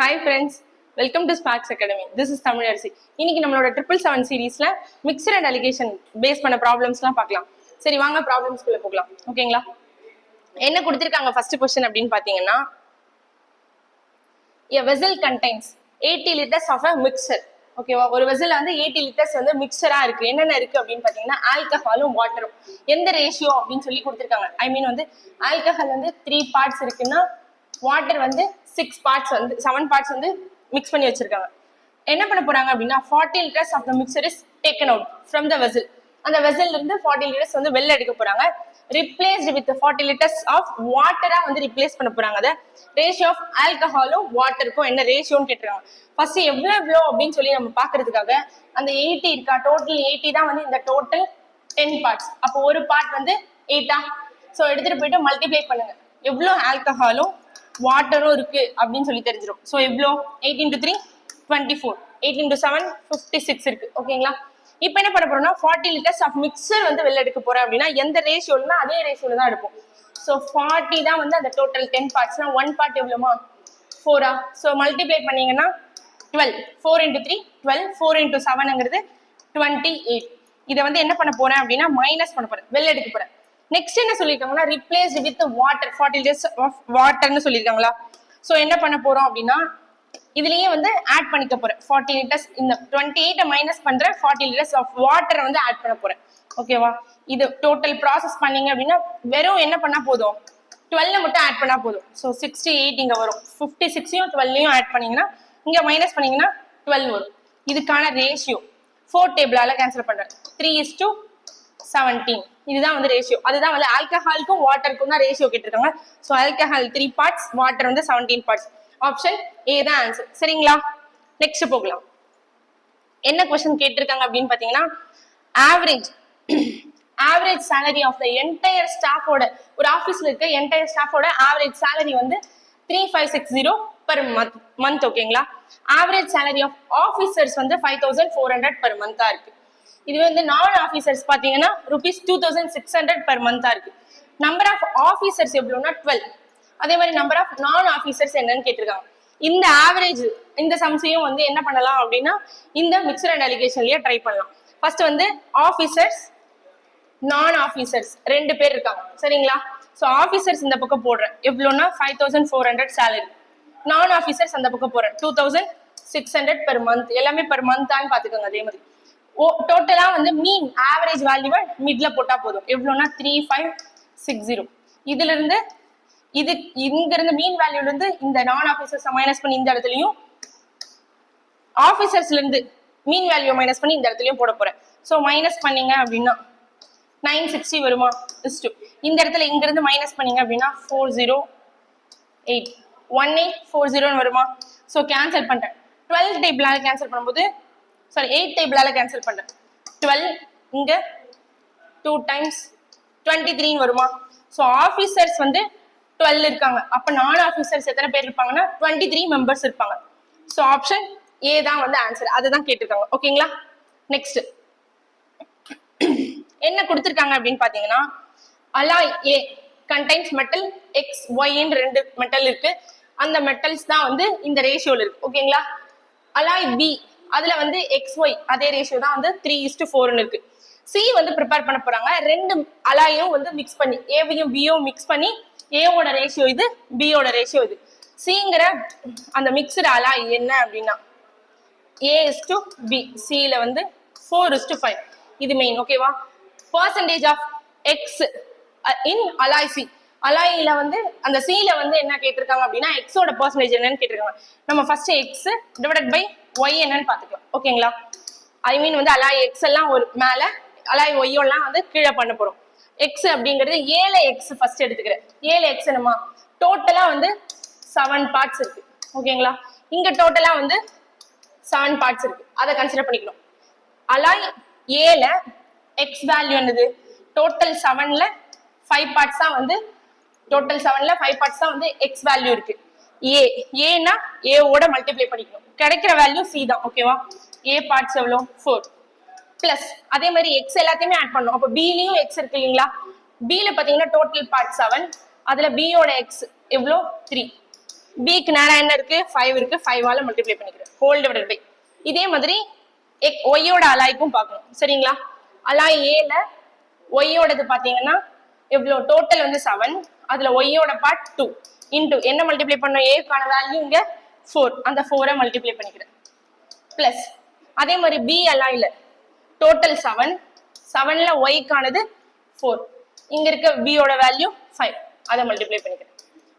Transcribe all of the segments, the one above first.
Hi friends, welcome to Sparks Academy. This is Tamil. இன்னைக்கு நம்மளோட 777 சீரிஸ்ல mixer and allegation base பண்ண ப்ராப்ளம்ஸ்லாம் பார்க்கலாம். சரி வாங்க ப்ராப்ளம்ஸ்குள்ள போகலாம். ஓகேங்களா? என்ன கொடுத்திருக்காங்க ஃபர்ஸ்ட் क्वेश्चन அப்படினு பாத்தீங்கன்னா a vessel contains 80 liters of a mixture. ஓகேவா? ஒரு வெசல்ல வந்து 80 liters வந்து மிக்சரா இருக்கு. என்னென்ன இருக்கு அப்படினு பாத்தீங்கன்னா ஆல்கஹாலும் வாட்டரும். எந்த ரேஷியோ அப்படினு சொல்லி கொடுத்திருக்காங்க. ஐ மீன் வந்து ஆல்கஹால் வந்து 3 பார்ட்ஸ் இருக்குன்னா வாட்டர் வந்து 6 பார்ட்ஸ் வந்து 7 பார்ட்ஸ் வந்து மிக்ஸ் பண்ணி வச்சிருக்காங்க. என்ன பண்ண போறாங்க அப்படின்னா 40 liters of the mixture is taken out from the vessel. அந்த வெசல்ல இருந்து 40 liters வந்து வெளில எடுக்க போறாங்க. replaced with 40 liters of water வந்து replace பண்ண போறாங்க. அத ரேஷியோ ஆஃப் ஆல்கஹாலும் வாட்டருக்கும் என்ன ரேஷியோன்னு கேட்டிருக்காங்க. ஃபர்ஸ்ட் எவ்வளவு அப்படின்னு சொல்லி நம்ம பாக்குறதுக்காக அந்த 80 இருக்கா, டோட்டல் 80 தான் வந்து இந்த டோட்டல் 10 பார்ட்ஸ். அப்போ ஒரு பார்ட் வந்து 8 சோ எடுத்துட்டு போயிட்டு மல்டிப்ளை பண்ணுங்க. எவ்வளவு ஆல்கஹாலும் வாட்டரும் இருக்கு அப்படின்னு சொல்லி தெரிஞ்சிடும். ஸோ எவ்வளோ 8 into 3 24, 8 into 7 56 இருக்கு. ஓகேங்களா? இப்போ என்ன பண்ண போறோம்னா 40 liters ஆஃப் மிக்சர் வந்து வெளில எடுக்க போறேன் அப்படின்னா எந்த ரேஷியோனா அதே ரேஷியோல தான் எடுப்போம். ஸோ 40 தான் வந்து அந்த டோட்டல் 10 பார்ட்ஸ்னா 1 பார்ட் எவ்வளோமா 4 ஸோ மல்டிப்ளை பண்ணீங்கன்னா 12, 4 into 3 12, 4 into 7ங்கிறது 28. இதை வந்து என்ன பண்ண போறேன் அப்படின்னா மைனஸ் பண்ண போறேன், வெளில எடுக்க போறேன். நெக்ஸ்ட் என்ன சொல்லிருக்காங்கன்னா replaced with water, 40 liters of waterன்னு சொல்லிருக்காங்களா. சோ என்ன பண்ண போறோம் அப்படின்னா இதுலயே வந்து ஆட் பண்ணிக்க போறேன் 40 liters. இந்த 28 மைனஸ் பண்றேன், 40 liters of water வந்து ஆட் பண்ண போறேன். ஓகேவா? இது டோட்டல் ப்ராசஸ் பண்ணீங்க அப்படின்னா வெறும் என்ன பண்ணா போதும் 12 மட்டும் ஆட் பண்ணா போதும். சோ 68 இங்க வரும். 56யும் 12யும் ஆட் பண்ணீங்கன்னா இங்க மைனஸ் பண்ணீங்கன்னா 12 வரும். இதுக்கான ரேஷியோ 4 டேபிளால கேன்சல் பண்றேன். 3:17 இதுதான் வந்து ரேஷியோ. அதுதான் வந்து ஆல்கஹாலுக்கும் வாட்டருக்கும் தான் ரேஷியோ கேட்டிருக்காங்க. ஸோ ஆல்கஹால் 3 பார்ட்ஸ், வாட்டர் வந்து 17 பார்ட்ஸ். ஆப்ஷன் ஏ தான் ஆன்சர். சரிங்களா? நெக்ஸ்ட் போகலாம். என்ன क्वेश्चन கேட்டிருக்காங்க அப்படின்னு பாத்தீங்கன்னா average salary of the entire ஸ்டாஃபோட, ஒரு ஆஃபீஸ்ல இருக்க என்டையர் ஸ்டாஃபோட ஆவரேஜ் salary வந்து 3560 per month. ஓகேங்களா? ஆவரேஜ் salary ஆஃப் ஆஃபீஸர்ஸ் வந்து 5400 per month இருக்கு. இது வந்து நான் ஆஃபீஸர்ஸ் பாத்தீங்கன்னா ₹2600 per month இருக்கு. நம்பர் ஆஃப் ஆஃபீஸர்ஸ் எவ்வளவுனா 12. அதே மாதிரி நம்பர் ஆஃப் நான் ஆஃபீஸர்ஸ் என்னன்னு கேட்டிருக்காங்க. இந்த ஆவரேஜ் இந்த சம்ஸையும் வந்து என்ன பண்ணலாம் அப்படின்னா இந்த மிக்சர் அண்ட் அலிகேஷன்லயே ட்ரை பண்ணலாம். ஃபர்ஸ்ட் வந்து ஆஃபீஸர்ஸ் நான் ஆஃபீஸர்ஸ் 2 பேர் இருக்காங்க. சரிங்களா? ஸோ ஆஃபீஸர்ஸ் இந்த பக்கம் போடுறேன் எவ்வளோனா 5400 சேலரி. நான் ஆஃபீஸர்ஸ் அந்த பக்கம் போடுறேன் 2600 per month. எல்லாமே per month தான் பாத்துக்கோங்க. அதே மாதிரி டோட்டலா வந்து மீன் ஆவரேஜ் வேல்யூவை மிட்ல போட்டா போதும். எவ்வளவுனா 3560. இதுல இருந்து இது இங்க இருந்து மீன் வேல்யூல இருந்து இந்த நான் ஆஃபீஸர்ஸ் மைனஸ் பண்ணி இந்த இடத்துலயும் ஆஃபீஸர்ஸ்ல இருந்து மீன் வேல்யூ மைனஸ் பண்ணி இந்த இடத்துலயும் போட போறேன். சோ மைனஸ் பண்ணீங்க அப்படின்னா 960 வருமா? இந்த இடத்துல இங்க இருந்து மைனஸ் பண்ணீங்க அப்படின்னா 408 1840 வருமா? சோ கேன்சல் பண்றேன். 12 டேபிளால கேன்சல் பண்ணும்போது 8 டேபிளால கேன்சல் பண்றேன். 12 இங்க 2 times 23 வருமா? சோ ஆபீசர்ஸ் வந்து 12 இருக்காங்க. அப்ப நான் ஆபீசர்ஸ் எத்தனை பேர் இருப்பாங்கன்னா 23 மெம்பர்ஸ் இருப்பாங்க. சோ ஆப்ஷன் ஏ தான் வந்து ஆன்சர். அதுதான் கேட்டிருக்காங்க. ஓகேங்களா? நெக்ஸ்ட் என்ன கொடுத்திருக்காங்க அப்படின்னு பாத்தீங்கன்னா அலாய் ஏ கண்டைன்ஸ் மெட்டல் எக்ஸ் ஒய்ன்னு 2 மெட்டல் இருக்கு. அந்த மெட்டல்ஸ் தான் வந்து இந்த ரேஷியோல இருக்கு. ஓகேங்களா? அலாய் பி அதுல வந்து XY அதே ரேஷியோ தான் வந்து 3:4 இருக்கு. சி வந்து ப்ரிப்பேர் பண்ண போறாங்க. 2 அலாயும் வந்து மிக்ஸ் பண்ணி ஏவையும் பியும் மிக்ஸ் பண்ணி ஏவோட ரேஷியோ இது, பியோட ரேஷியோ இது. சிங்கிற அந்த மிக்சடு அலாய் என்ன அப்படின்னா A:B, சில வந்து 4:5 இது மெயின். ஓகேவா? Percentage of x in alloy c, அலாயில வந்து அந்த சில வந்து என்ன கேட்டிருக்காங்க அப்படின்னா எக்ஸோட பர்சன்டேஜ் என்னன்னு கேட்டிருக்காங்க. நம்ம first x divided by y என்னன்னு பாத்துக்கலாம். ஓகேங்களா? ஐ மீன் வந்து அலாய் எக்ஸ் எல்லாம் ஒரு மேல, அலாய் ஒய் எல்லாம் வந்து கீழே பண்ண போறோம். எக்ஸ் அப்படிங்கிறது 7 எக்ஸ் ஃபர்ஸ்ட் எடுத்துக்கிறேன். 7 எக்ஸ் என்னமா டோட்டலா வந்து 7 பார்ட்ஸ் இருக்கு. ஓகேங்களா? இங்க டோட்டலா வந்து 7 பார்ட்ஸ் இருக்கு. அதை கன்சிடர் பண்ணிக்கணும். அலாய் ஏல எக்ஸ் வேல்யூ என்னது டோட்டல் 7ல 5 பார்ட்ஸ் தான் வந்து டோட்டல் 7ல 5 பார்ட்ஸ் தான் வந்து எக்ஸ் வேல்யூ இருக்கு. ஏனா ஏவோட மல்டிப்ளை பண்ணிக்கணும். கிடைக்கிற வேல்யூ சி தான். ஓகேவா? ஏ பார்ட்ஸ் எவ்வளோ 4 பிளஸ் அதே மாதிரி எக்ஸ் எல்லாத்தையுமே ஆட் பண்ணணும். அப்போ பிலயும் எக்ஸ் இருக்கு இல்லைங்களா? பில பாத்தீங்கன்னா டோட்டல் பார்ட் 7, அதுல பியோட எக்ஸ் எவ்வளோ 3. பிக்கு நேரா என்ன இருக்கு 5 இருக்கு 5 ஆல மல்டிப்ளை பண்ணிக்கிறேன் ஹோல் டிவைடட் பை இதே மாதிரி ஒய்யோட அலாய்க்கும் பார்க்கணும் சரிங்களா அலாய் ஏல ஒய்யோடது பாத்தீங்கன்னா எவ்வளவு டோட்டல் வந்து 7 அதுல ஒய்யோட பார்ட் 2 இன்டு என்ன மல்டிப்ளை பண்ணோம் ஏக்கான வேல்யூ இங்க 4 அந்த 4 மல்டிப்ளை பண்ணிக்கிறேன் பிளஸ் அதே மாதிரி பி அலாய்ல டோட்டல் 7ல ஒய்க்கானது 4 இங்க இருக்க பியோட வேல்யூ 5 அதை மல்டிப்ளை பண்ணிக்கிறேன்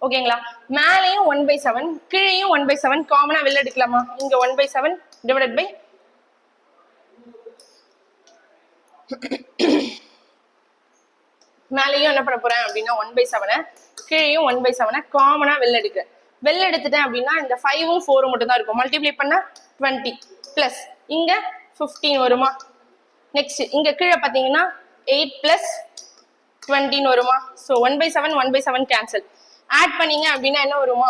ஓகேங்களா மேலேயும் 1/7 கீழேயும் 1/7 காமனா வெளில எடுக்கலாமா இங்க 1/7 டிவைடட் பை மேலேயும் என்ன பண்ண போறேன் அப்படின்னா 1/7 கீழேயும் 1/7 காமனா வெளில எடுக்கிறேன் வெளில எடுத்துட்டேன் அப்படின்னா இந்த 5ம் 4ம் மட்டும் தான் இருக்கும் மல்டிப்ளை பண்ணா 20 பிளஸ் இங்க 15 வருமா நெக்ஸ்ட் இங்க கீழே பாத்தீங்கன்னா 8 பிளஸ் 20 வருமா சோ 1/7 1/7 கேன்சல் ஆட் பண்ணீங்க அப்படின்னா என்ன வருமா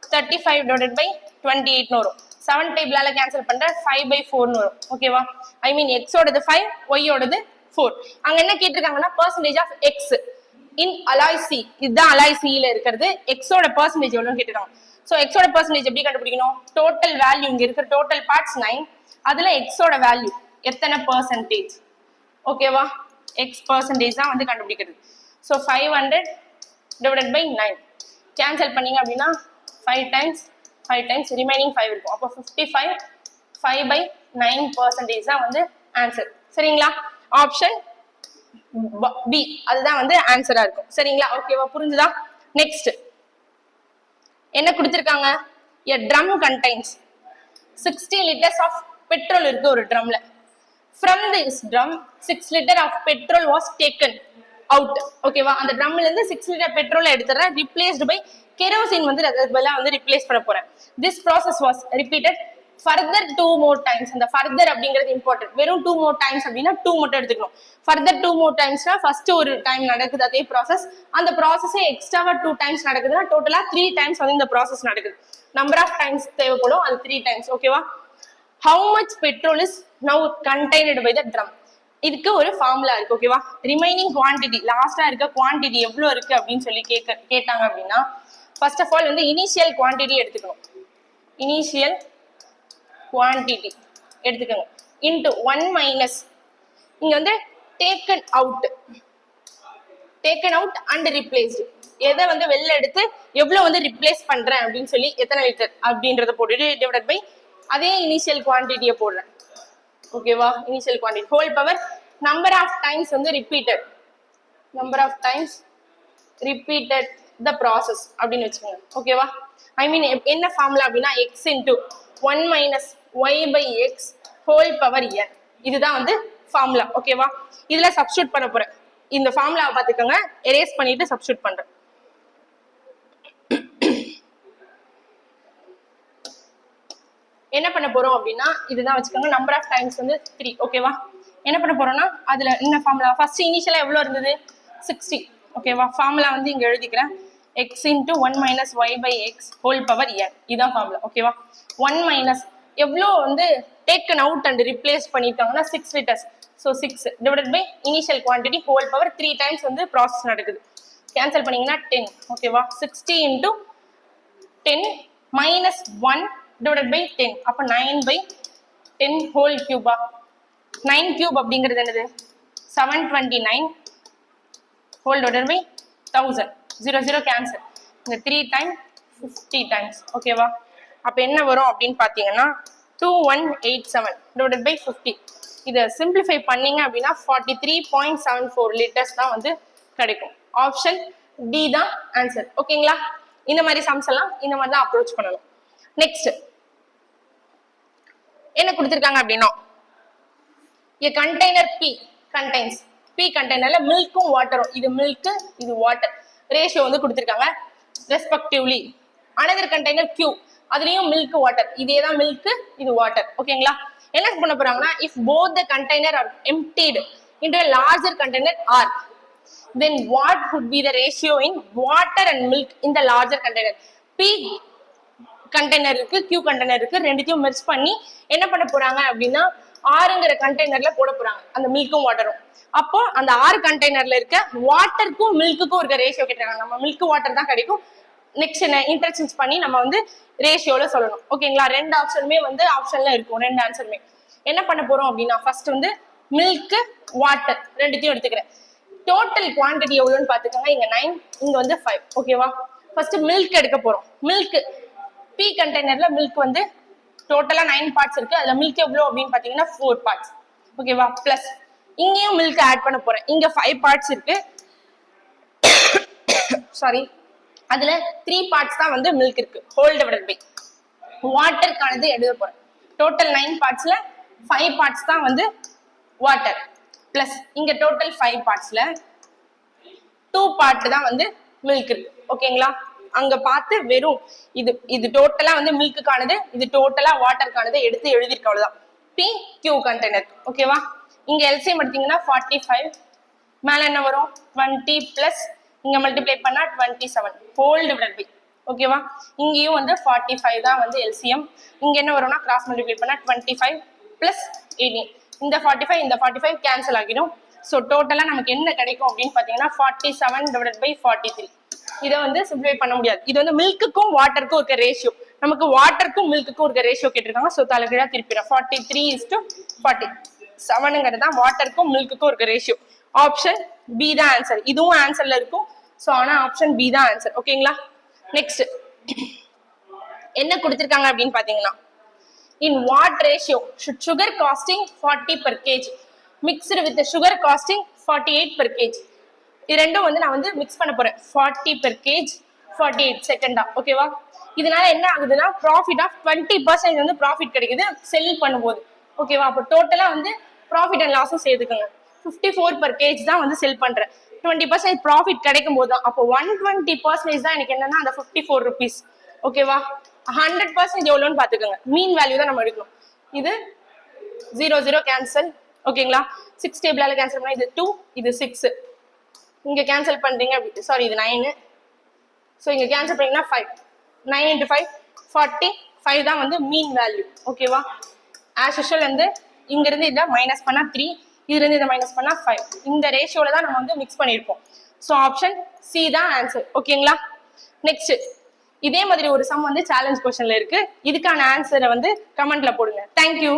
35 டிவைடட் பை 28 வரும் 7 டேபிளால கேன்சல் பண்ற 5/4 வரும் ஓகேவா ஐ மீன் எக்ஸ் ஓடது 5 ஒய் ஓடது 4 அங்க என்ன கேட்டிருக்காங்கன்னா percentage of x in alloy c இதுதான் அலாய் சில இருக்கிறது எக்ஸோட பெர்சன்டேஜ் எவ்வளவுன்னு கேட்டிருக்காங்க சோ எக்ஸோட பெர்சன்டேஜ் எப்படி கண்டுபிடிக்கணும் டோட்டல் வேல்யூ இங்க இருக்கிற டோட்டல் பார்ட்ஸ் 9 அதுல எக்ஸோட வேல்யூ எத்தனை பெர்சன்டேஜ் ஓகேவா எக்ஸ் பெர்சன்டேஜ் தான் வந்து கண்டுபிடிக்கிறது சோ 500 divided by 9 cancel பண்ணீங்க அப்படின்னா 5 times remaining 5 இருக்கும் அப்போ 55 5/9% தான் வந்து ஆன்சர் சரிங்களா ஆப்ஷன் பி அதுதான் வந்து ஆன்சரா இருக்கும் சரிங்களா ஓகேவா புரிஞ்சுதா நெக்ஸ்ட் என்ன கொடுத்திருக்காங்க a drum contains 60 liters of petrol இருக்கு ஒரு ட்ரம்ல from this drum 6 liter of petrol was taken out ஓகேவா அந்த ட்ரம்ல இருந்து 6 லிட்டர் பெட்ரோல் எடுத்துறேன் replaced by kerosene வந்து அதுக்கு பதிலா வந்து ரிப்ளேஸ் பண்ண போறேன் this process was repeated further 2 more times அந்த further அப்படிங்கிறது இம்பார்ட்டன்ட் வெறும் 2 more times அப்படினா 2 மட்டும் எடுத்துக்கணும் further 2 more timesனா ஃபர்ஸ்ட் ஒரு டைம் நடக்குது அதே process அந்த process எக்ஸ்ட்ராவா 2 times நடக்குதுனா டோட்டலா 3 times வந்து இந்த process நடக்குது number of times தேவைப்படும் அது 3 times ஓகேவா how much petrol is now contained by the drum இதுக்கு ஒரு ஃபார்முலா இருக்கு ஓகேவா ரிமைனிங் குவாண்டிட்டி லாஸ்டா இருக்க குவாண்டிட்டி எவ்வளவு இருக்கு அப்படின்னு சொல்லி கேட்டாங்க அப்படின்னா ஃபர்ஸ்ட் ஆஃப் ஆல் வந்து இனிஷியல் குவாண்டிட்டி எடுத்துக்கணும் இனிஷியல் குவாண்டிட்டி எடுத்துக்கோங்க இன்டு 1 மைனஸ் இங்க வந்து டேக்கன் அவுட் அண்ட் ரிப்ளேஸ்டு எதை வந்து வெளில எடுத்து எவ்வளவு வந்து ரிப்ளேஸ் பண்றேன் அப்படின்னு சொல்லி எத்தனை லிட்டர் அப்படின்றத போட்டுட்டு டிவைடட் பை அதே இனிஷியல் குவாண்டிட்டியை போடுறேன் ஓகேவா initial quantity whole power number of times வந்து ரிப்பீட்டட் த ப்ராசஸ் அப்படின்னு வச்சுக்கோங்க ஓகேவா ஐ மீன் என்ன ஃபார்முலா அப்படின்னா x into 1 minus y by x whole power n இதுதான் வந்து ஃபார்முலா ஓகேவா இதுல சப்ஸ்டியூட் பண்ண போறேன் இந்த ஃபார்முலாவை பார்த்துக்கோங்க எரேஸ் பண்ணிட்டு சப்ஸ்டியூட் பண்றேன் என்ன பண்ண போறோம் அப்படின்னா இதுதான் வச்சுக்கோங்க நம்பர் ஆஃப் டைம்ஸ் வந்து 3 ஓகேவா என்ன பண்ண போறோம்னா அதுல என்ன ஃபார்முலா ஃபர்ஸ்ட் இனிஷியலா எவ்வளவு இருந்தது 60 ஓகேவா ஃபார்முலா வந்து இங்க எழுதிக்கிறேன் x into 1 minus y by x whole power n இதான் ஃபார்முலா ஓகேவா 1 minus எவ்வளவு வந்து taken out and replaced பண்ணிருக்காங்கன்னா 6 liters so 6 divided by initial quantity whole power 3 times வந்து process நடக்குது கேன்சல் பண்ணீங்கன்னா 10 ஓகேவா 60 into 10 minus 1 divided by 10 அப்ப 9/10 whole cube 9 cube அப்படிங்கிறது என்னது 729 whole divided by 1000 0 cancel இந்த 3 times 50 times ஓகேவா அப்ப என்ன வரும் அப்படின்னு பாத்தீங்கன்னா 2187 divided by 50 இத சிம்பிளிஃபை பண்ணீங்க அப்படின்னா 43.74 லிட்டர்ஸ் தான் வந்து கிடைக்கும் ஆப்ஷன் டி தான் ஆன்சர் ஓகேங்களா இந்த மாதிரி சம்ஸ் எல்லாம் இந்த மாதிரி தான் அப்ரோச் பண்ணணும் நெக்ஸ்ட் என்ன கொடுத்திருக்காங்க அப்படின்னா a container p contains p கண்டெய்னர்ல மில்க்கும் வாட்டரும் இது மில்க் இது வாட்டர் ரேஷியோ வந்து கொடுத்திருக்காங்க ரெஸ்பெக்டிவ்லி another container q அதுலயும் மில்க் வாட்டர் இதே தான் மில்க் இது வாட்டர் ஓகேங்களா என்ன பண்ண போறாங்கன்னா if both the container are emptied into a larger container r then what would be the ratio in water and milk in the larger container p container இருக்கு q container இருக்கு ரெண்டுத்தையும் merge பண்ணி என்ன பண்ண போறாங்க அப்படின்னா ஆறுங்கிற கண்டெய்னர்ல போட போறாங்க அந்த மில்க்கும் வாட்டரும் அப்போ அந்த 6 கண்டெய்னர்ல இருக்க வாட்டருக்கும் மில்க்குக்கும் இருக்க ரேஷியோ கேட்டாங்க நம்ம மில்க் வாட்டர் தான் கிடைக்கும் நெக்ஸ்ட் என்ன இன்டர்சேஞ்ச் பண்ணி நம்ம வந்து ரேஷியோல சொல்லணும். ஓகேங்களா? ரெண்டு ஆப்ஷனுமே வந்து ஆப்ஷன்ல இருக்கும், ரெண்டு ஆன்சருமே. என்ன பண்ண போறோம் அப்படின்னா ஃபர்ஸ்ட் வந்து மில்க் வாட்டர் ரெண்டுத்தையும் எடுத்துக்கிறேன். டோட்டல் குவான்டிட்டி எவ்வளோன்னு பாத்துக்கோங்க. இங்க 9, இங்க வந்து 5. ஓகேவா? ஃபர்ஸ்ட் மில்க் எடுக்க போறோம். மில்க் பி கண்டெய்னர்ல மில்க் வந்து டோட்டலா 9 பார்ட்ஸ் இருக்கு. அதுல மில்க் எவ்வளவு அப்படின்னு பாத்தீங்கன்னா 4 பார்ட்ஸ். ஓகேவா? பிளஸ் இங்கேயும் மில்க் ஆட் பண்ண போறேன். இங்க 5 பார்ட்ஸ் இருக்கு. சாரி, அதுல 3 பார்ட்ஸ் தான் வந்து மில்க் இருக்கு. ஹோல் டிவைடட் பை வாட்டருக்கானது எழுத போறேன். டோட்டல் 9 பார்ட்ஸ்ல 5 பார்ட்ஸ் தான் வந்து வாட்டர். பிளஸ் இங்க டோட்டல் 5 பார்ட்ஸ்ல 2 பார்ட் தான் வந்து மில்க் இருக்கு. ஓகேங்களா? அங்க பார்த்து வெறும் இது டோட்டலா வந்து மில்க்குக்கானது, இது டோட்டலா வாட்டருக்கானது எடுத்து எழுதிருக்க அவ்வளவுதான். P Q container. ஓகேவா? இங்க எல்சிஎம் எடுத்தீங்கன்னா 45, மேல என்ன வரும் 20 பிளஸ் இங்க மல்டிப்ளை பண்ணா 27 ஹோல் டிவைடட் பை. ஓகேவா? இங்கேயும் வந்து 45 தான் வந்து எல்சிஎம். இங்க என்ன வரும்னா கிராஸ் மல்டிப்ளை பண்ணா 25 பிளஸ் 18. இந்த 45 இந்த 45 கேன்சல் ஆகிடும். ஸோ டோட்டலா நமக்கு என்ன கிடைக்கும் அப்படின்னு பாத்தீங்கன்னா 47 டிவைடட் பை 43. இதை வந்து சிம்பிளிஃபை பண்ண முடியாது. இது வந்து மில்க்குக்கும் வாட்டருக்கும் இருக்க ரேஷியோ. நமக்கு வாட்டருக்கும் மில்க்குக்கும் இருக்க ரேஷியோ கேட்டிருக்காங்க. ஸோ தலைகீழா திருப்பிடும். 43:47 தான் வாட்டருக்கும் மில்க்குக்கும் இருக்க ரேஷியோ. ஆப்ஷன் பி தான் ஆன்சர். இதுவும் ஆன்சர்ல இருக்கும். ஸோ ஆனா ஆப்ஷன் பி தான் ஆன்சர். ஓகேங்களா? நெக்ஸ்ட் என்ன கொடுத்திருக்காங்க அப்படின்னு பாத்தீங்கன்னா in what ratio should sugar costing 40 per kg mixed with the sugar costing 48 per kg. இது ரெண்டும் வந்து நான் வந்து மிக்ஸ் பண்ண போறேன். 40 per kg 48 செகண்டா. ஓகேவா? இதனால என்ன ஆகுதுன்னா ப்ராஃபிட் ஆஃப் 20% வந்து ப்ராஃபிட் கிடைக்குது செல் பண்ணும்போது. ஓகேவா? அப்போ டோட்டலா வந்து ப்ராஃபிட் அண்ட் லாஸும் சேர்த்துக்கோங்க. 54 per kg தான் வந்து செல் பண்றேன். 20% ப்ராஃபிட் கிடைக்கும் போது தான். அப்போ 120% தான் எனக்கு என்னன்னா அந்த 54 rupees. ஓகேவா? 100% எவ்வளோன்னு பாத்துக்கோங்க. மீன் வேல்யூ தான் நம்ம எடுக்கணும். இது 0 0 கேன்சல். ஓகேங்களா? 6 டேபிளால கேன்சல் பண்ணா இது 2, இது 6. இங்க கேன்சல் பண்றீங்க அப்படி, சாரி இது 9. ஸோ இங்க கேன்சல் பண்ணீங்கன்னா 5. 9 into 5 45 தான் வந்து மீன் வேல்யூ. ஓகேவா? ஆஸ் யூஷுவல் வந்து இங்க இருந்து இதை மைனஸ் பண்ணா 3, இதுல இருந்து இதை மைனஸ் பண்ணா 5. இந்த ரேஷியோல தான் நம்ம வந்து மிக்ஸ் பண்ணிருப்போம். ஸோ ஆப்ஷன் சி தான் ஆன்சர். ஓகேங்களா? நெக்ஸ்ட் இதே மாதிரி ஒரு சம் வந்து சேலஞ்ச் கொஸ்டின்ல இருக்கு. இதுக்கான ஆன்சரை வந்து கமெண்ட்ல போடுங்க. தேங்க்யூ.